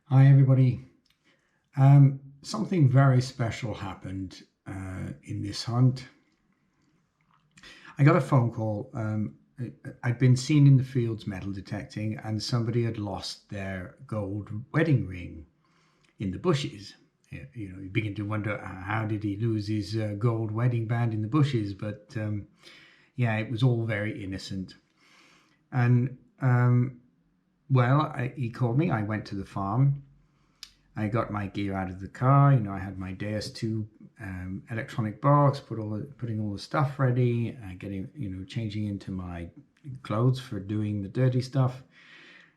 Hi everybody. Something very special happened in this hunt. I got a phone call. I'd been seen in the fields metal detecting, and somebody had lost their gold wedding ring in the bushes. You know, you begin to wonder how did he lose his gold wedding band in the bushes? But yeah, it was all very innocent. And he called me. I went to the farm. I got my gear out of the car. You know, I had my Deus 2 electronic box, putting all the stuff ready, changing into my clothes for doing the dirty stuff.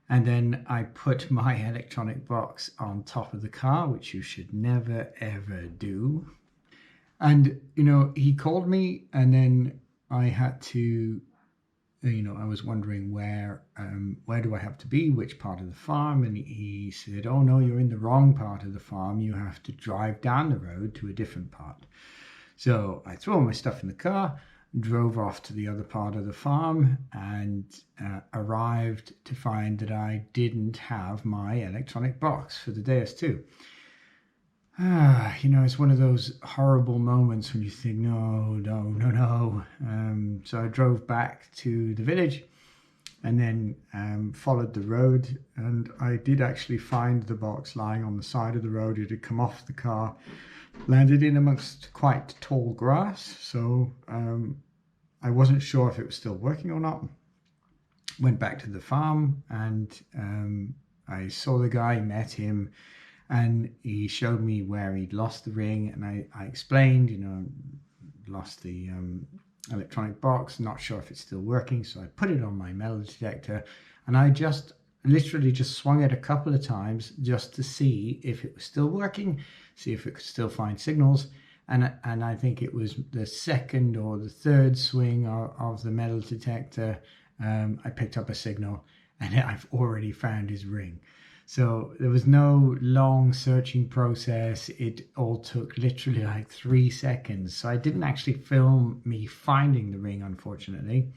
And then I put my electronic box on top of the car, which you should never ever do. And, you know, he called me, and then I had to, I was wondering where do I have to be, which part of the farm, and he said, oh no, you're in the wrong part of the farm, you have to drive down the road to a different part. So I threw all my stuff in the car, drove off to the other part of the farm, and arrived to find that I didn't have my electronic box for the Deus 2. You know, it's one of those horrible moments when you think, no. So I drove back to the village and then followed the road, and I did actually find the box lying on the side of the road. It had come off the car, landed in amongst quite tall grass, so I wasn't sure if it was still working or not. Went back to the farm, and I saw the guy, met him, and he showed me where he'd lost the ring, and I explained, you know, lost the electronic box, not sure if it's still working. So I put it on my metal detector, and I just literally just swung it a couple of times just to see if it was still working, see if it could still find signals. And I think it was the second or the third swing of the metal detector, I picked up a signal, and I've already found his ring. So there was no long searching process. It all took literally like 3 seconds. So I didn't actually film me finding the ring, unfortunately,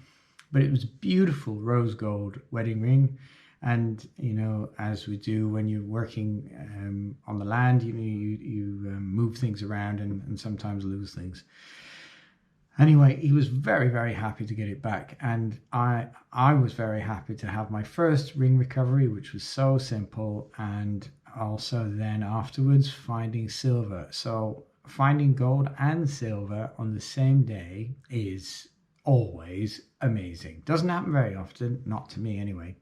but it was a beautiful rose gold wedding ring. And, you know, as we do when you're working on the land, you know, you move things around and sometimes lose things. Anyway, he was very, very happy to get it back, and I was very happy to have my first ring recovery, which was so simple, and also then afterwards finding silver. So finding gold and silver on the same day is always amazing. Doesn't happen very often, not to me anyway.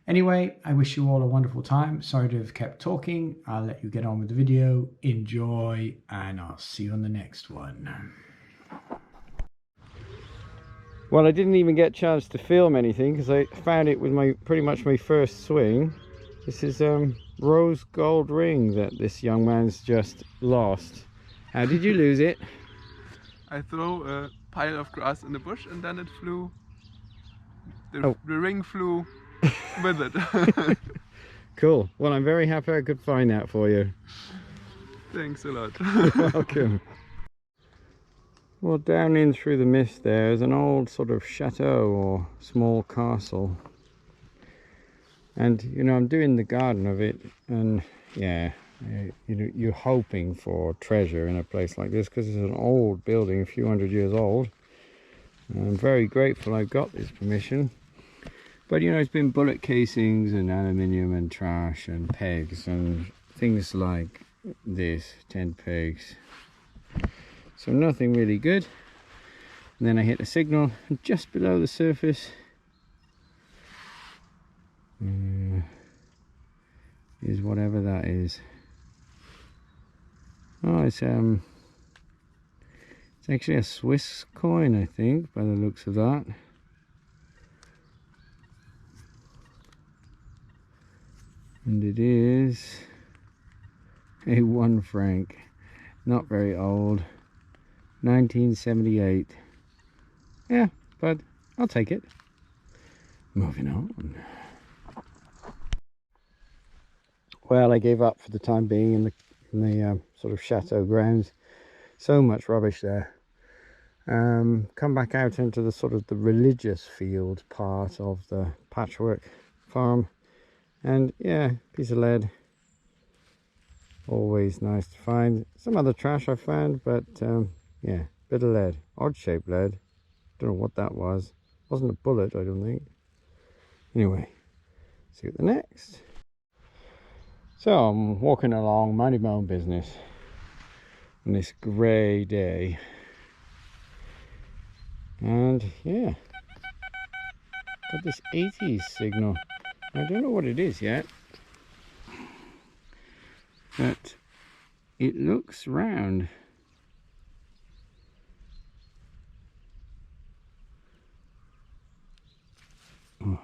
Anyway, I wish you all a wonderful time. Sorry to have kept talking. I'll let you get on with the video. Enjoy, and I'll see you on the next one. Well, I didn't even get a chance to film anything because I found it with pretty much my first swing. This is rose gold ring that this young man's just lost. How did you lose it? I threw a pile of grass in the bush, and then it flew. The ring flew with it. Cool. Well, I'm very happy I could find that for you. Thanks a lot. You're welcome. Well, down in through the mist there is an old sort of chateau or small castle, and you know, I'm doing the garden of it, and yeah, you know, you're hoping for treasure in a place like this because it's an old building, a few hundred years old. I'm very grateful I got this permission, but you know, it's been bullet casings and aluminium and trash and pegs and things like this, 10 pegs. So nothing really good. And then I hit a signal, and just below the surface is whatever that is. Oh, it's actually a Swiss coin, I think, by the looks of that. And it is a 1 franc, not very old. 1978. Yeah, but I'll take it. Moving on. Well, I gave up for the time being in the sort of chateau grounds. So much rubbish there. Come back out into the sort of the religious field part of the Patchwork farm, and yeah, piece of lead, Always nice to find. Some other trash I found, but yeah, bit of lead, odd shaped lead. Don't know what that was. Wasn't a bullet, I don't think. Anyway, see you at the next. So I'm walking along, minding my own business on this grey day, and yeah, got this 80s signal. I don't know what it is yet, but it looks round. Oh.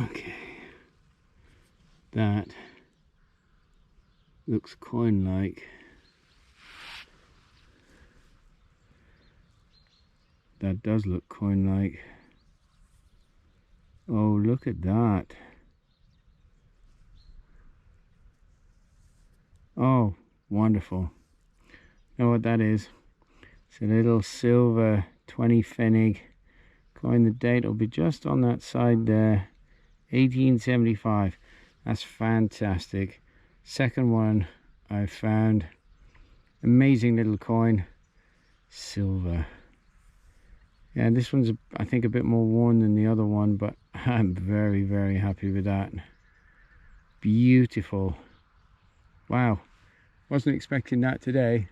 Okay, that looks coin-like. That does look coin-like. Oh, look at that. Oh, wonderful. You know what that is? It's a little silver 20 pfennig coin. The date will be just on that side there. 1875. That's fantastic. Second one I found. Amazing little coin. Silver. Yeah, this one's I think a bit more worn than the other one, but I'm very, very happy with that. Beautiful. Wow, wasn't expecting that today.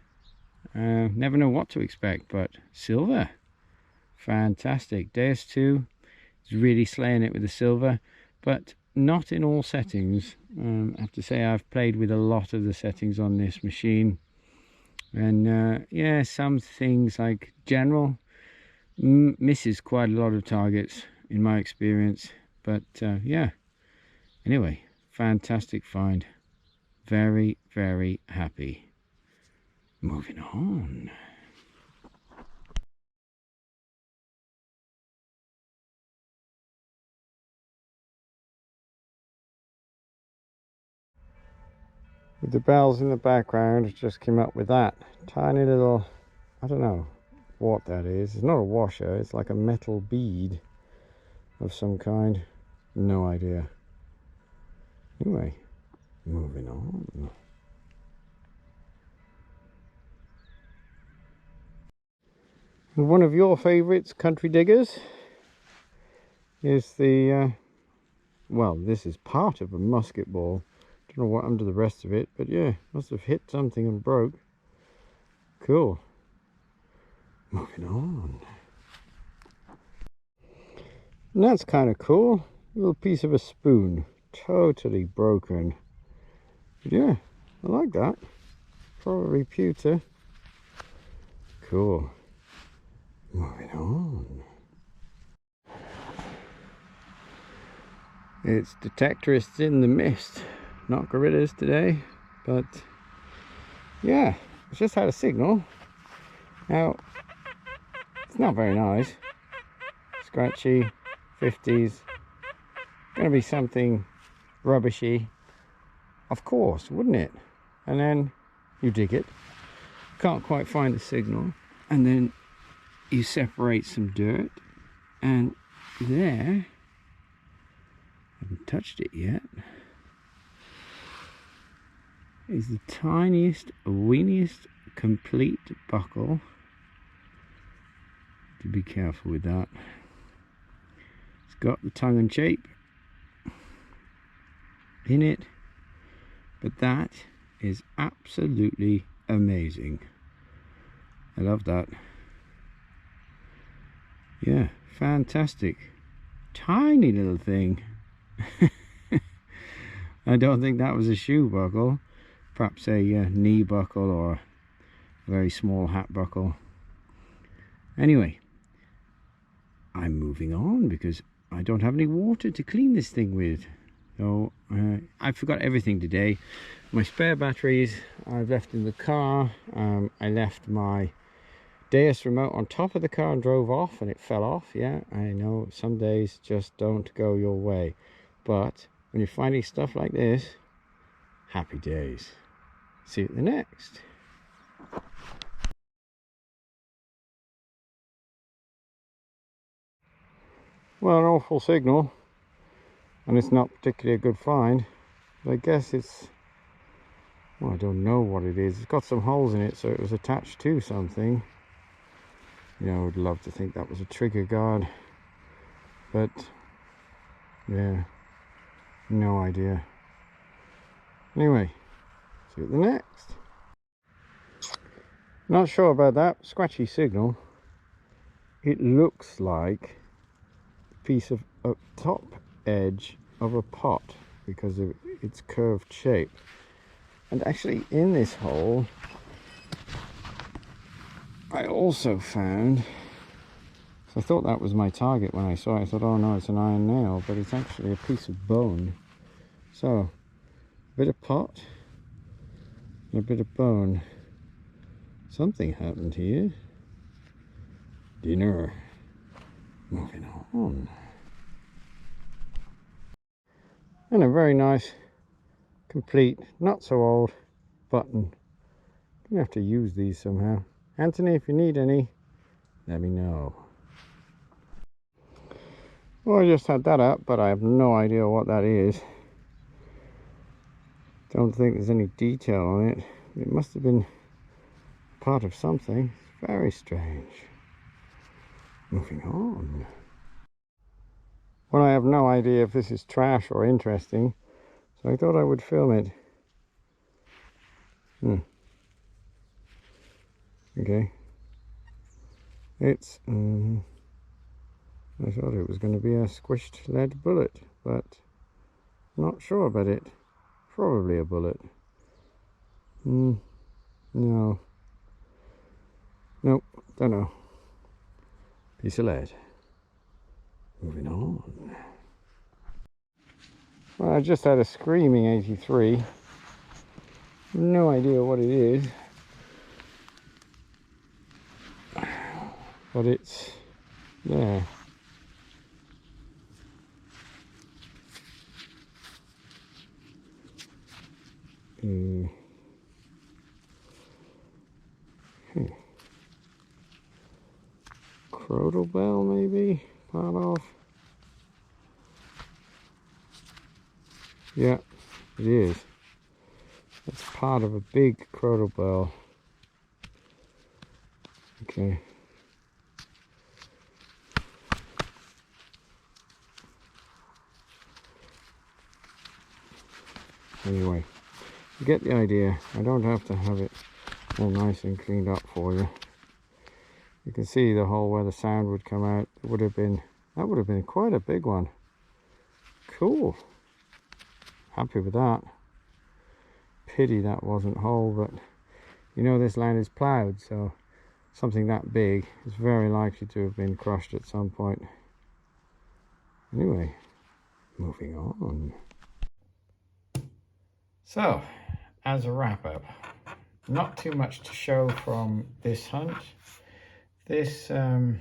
Never know what to expect, but silver. Fantastic. Deus 2 is really slaying it with the silver, but not in all settings. I have to say I've played with a lot of the settings on this machine, and yeah, some things like general misses quite a lot of targets in my experience, but yeah, anyway, fantastic find. Very, very happy. Moving on. With the bells in the background, just came up with that tiny little, I don't know what that is. It's not a washer, it's like a metal bead of some kind. No idea. Anyway, moving on. And one of your favourites, Country Diggers, is the, well, this is part of a musket ball. Don't know what happened to the rest of it, but yeah, must have hit something and broke. Cool. Moving on. And that's kind of cool. A little piece of a spoon. Totally broken. But yeah, I like that. Probably pewter. Cool. Moving on. It's detectorists in the mist. Not gorillas today. But yeah, it's just had a signal. Now, it's not very nice. Scratchy. 50s. Gonna be something rubbishy. Of course, wouldn't it? And then you dig it. Can't quite find the signal. And then you separate some dirt. And there, I haven't touched it yet, is the tiniest, weeniest, complete buckle. To be careful with that. It's got the tongue and shape in it, but that is absolutely amazing. I love that. Yeah, fantastic. Tiny little thing. I don't think that was a shoe buckle. Perhaps a knee buckle or a very small hat buckle. Anyway, I'm moving on because I don't have any water to clean this thing with. So I forgot everything today. My spare batteries I've left in the car. I left my Deus remote on top of the car and drove off, and it fell off. Yeah, I know some days just don't go your way, but when you're finding stuff like this, happy days. See you at the next. Well, an awful signal, and it's not particularly a good find. But I guess it's, well, I don't know what it is. It's got some holes in it, so it was attached to something. You know, I would love to think that was a trigger guard, but yeah, no idea. Anyway, see you at the next. Not sure about that scratchy signal. It looks like a piece of a top edge of a pot because of its curved shape. And actually in this hole I also found, so I thought that was my target when I saw it. I thought, oh no, it's an iron nail, but it's actually a piece of bone. So a bit of pot and a bit of bone. Something happened here. Dinner. Moving on. And a very nice, complete, not so old button. You have to use these somehow. Anthony, if you need any, let me know. Well, I just had that up, but I have no idea what that is. Don't think there's any detail on it. It must have been part of something. It's very strange. Moving on. Well, I have no idea if this is trash or interesting, so I thought I would film it. Okay. It's, I thought it was going to be a squished lead bullet, but not sure about it. Probably a bullet. No. Nope, don't know. Piece of lead. Moving on. Well, I just had a screaming 83. No idea what it is. But it's there. Crotal bell, maybe? Part of? Yeah, it is. It's part of a big crotal bell. Okay. Anyway, you get the idea. I don't have to have it all nice and cleaned up for you. You can see the hole where the sound would come out. It would have been, that would have been quite a big one. Cool. Happy with that. Pity that wasn't whole, but you know this land is ploughed, so something that big is very likely to have been crushed at some point. Anyway, moving on. So, as a wrap up, not too much to show from this hunt. This, I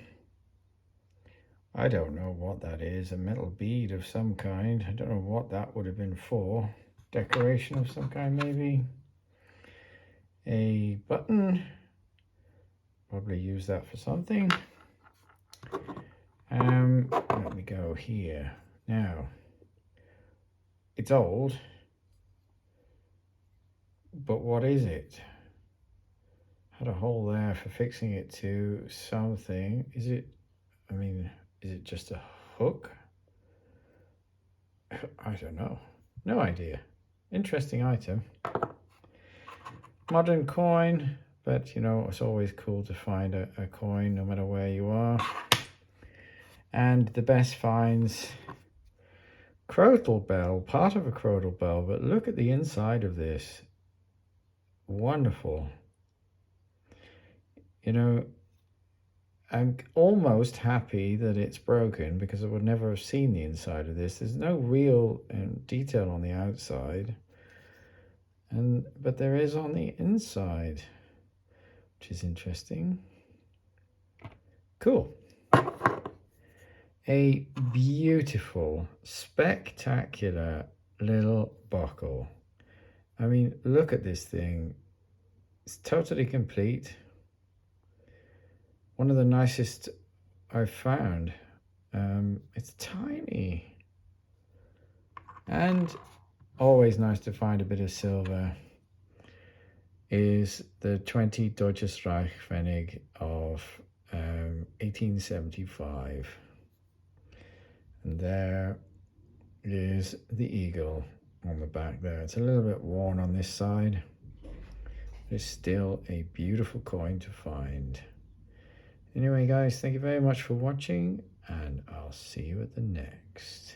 don't know what that is, a metal bead of some kind. I don't know what that would have been for. Decoration of some kind, maybe. A button, probably use that for something. Let me go here. Now, it's old, but what is it? Had a hole there for fixing it to something. Is it, I mean, is it just a hook? I don't know. No idea. Interesting item. Modern coin, but you know, it's always cool to find a coin no matter where you are. And the best finds, crotal bell, part of a crotal bell, but look at the inside of this. Wonderful. You know, I'm almost happy that it's broken because I would never have seen the inside of this. There's no real detail on the outside, but there is on the inside, which is interesting. Cool. A beautiful, spectacular little buckle. I mean, look at this thing. It's totally complete. One of the nicest I've found. It's tiny. And always nice to find a bit of silver, is the 20 Deutsches Reich Pfennig of 1875. And there is the eagle on the back there. It's a little bit worn on this side. It's still a beautiful coin to find. Anyway guys, thank you very much for watching, and I'll see you at the next.